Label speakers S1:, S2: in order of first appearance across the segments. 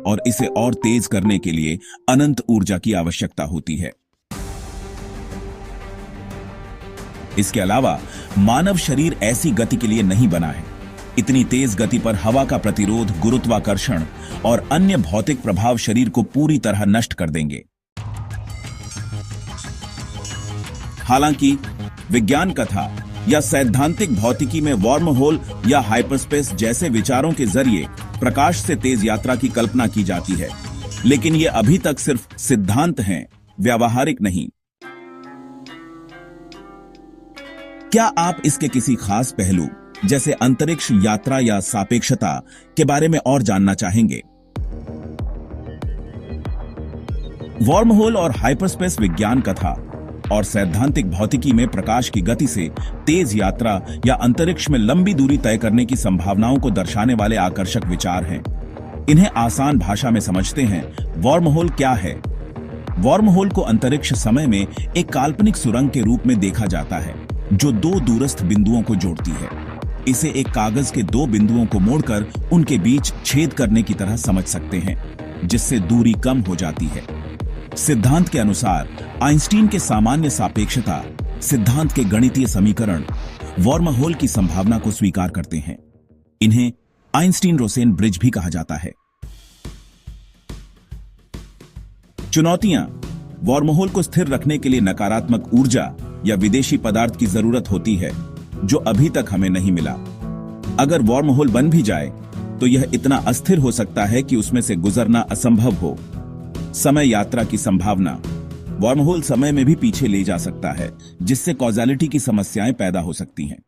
S1: और इसे और तेज करने के लिए अनंत ऊर्जा की आवश्यकता होती है। इसके अलावा मानव शरीर ऐसी गति के लिए नहीं बना है। इतनी तेज गति पर हवा का प्रतिरोध, गुरुत्वाकर्षण और अन्य भौतिक प्रभाव शरीर को पूरी तरह नष्ट कर देंगे। हालांकि विज्ञान कथा या सैद्धांतिक भौतिकी में वर्म होल या हाइपरस्पेस जैसे विचारों के जरिए प्रकाश से तेज यात्रा की कल्पना की जाती है, लेकिन ये अभी तक सिर्फ सिद्धांत हैं, व्यावहारिक नहीं। क्या आप इसके किसी खास पहलू जैसे अंतरिक्ष यात्रा या सापेक्षता के बारे में और जानना चाहेंगे? वर्म होल और हाइपरस्पेस विज्ञान कथा और सैद्धांतिक भौतिकी में प्रकाश की गति से तेज यात्रा या अंतरिक्ष में लंबी दूरी तय करने की संभावनाओं को दर्शाने वाले आकर्षक विचार हैं। इन्हें आसान भाषा में समझते हैं। वर्म होल क्या है? वर्म होल को अंतरिक्ष समय में एक काल्पनिक सुरंग के रूप में देखा जाता है जो दो दूरस्थ बिंदुओं को जोड़ती है। इसे एक कागज के दो बिंदुओं को मोड़कर उनके बीच छेद करने की तरह समझ सकते हैं, जिससे दूरी कम हो जाती है। सिद्धांत के अनुसार आइंस्टीन के सामान्य सापेक्षता सिद्धांत के गणितीय समीकरण वर्म होल की संभावना को स्वीकार करते हैं। इन्हें आइंस्टीन-रोसेन ब्रिज भी कहा जाता है। चुनौतियां: वर्म होल को स्थिर रखने के लिए नकारात्मक ऊर्जा या विदेशी पदार्थ की जरूरत होती है, जो अभी तक हमें नहीं मिला। अगर वर्म होल बन भी जाए तो यह इतना अस्थिर हो सकता है कि उसमें से गुजरना असंभव हो। समय यात्रा की संभावना: वर्म होल समय में भी पीछे ले जा सकता है, जिससे कॉज़ैलिटी की समस्याएं पैदा हो सकती हैं।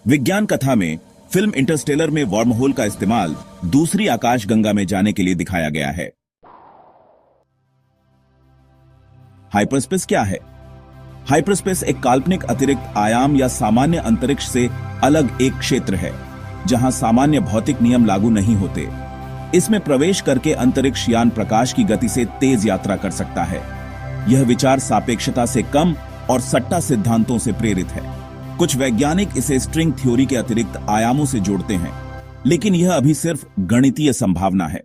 S1: विज्ञान कथा में फिल्म इंटरस्टेलर में वर्म होल का इस्तेमाल दूसरी आकाशगंगा में जाने के लिए दिखाया गया है। हाइपरस्पेस क्या है? हाइपरस्पेस एक काल्पनिक अतिरिक्त आयाम या सामान्य अंतरिक्ष से अलग एक क्षेत्र है जहां सामान्य भौतिक नियम लागू नहीं होते। इसमें प्रवेश करके अंतरिक्ष यान प्रकाश की गति से तेज यात्रा कर सकता है। यह विचार सापेक्षता से कम और सट्टा सिद्धांतों से प्रेरित है। कुछ वैज्ञानिक इसे स्ट्रिंग थ्योरी के अतिरिक्त आयामों से जोड़ते हैं, लेकिन यह अभी सिर्फ गणितीय संभावना है।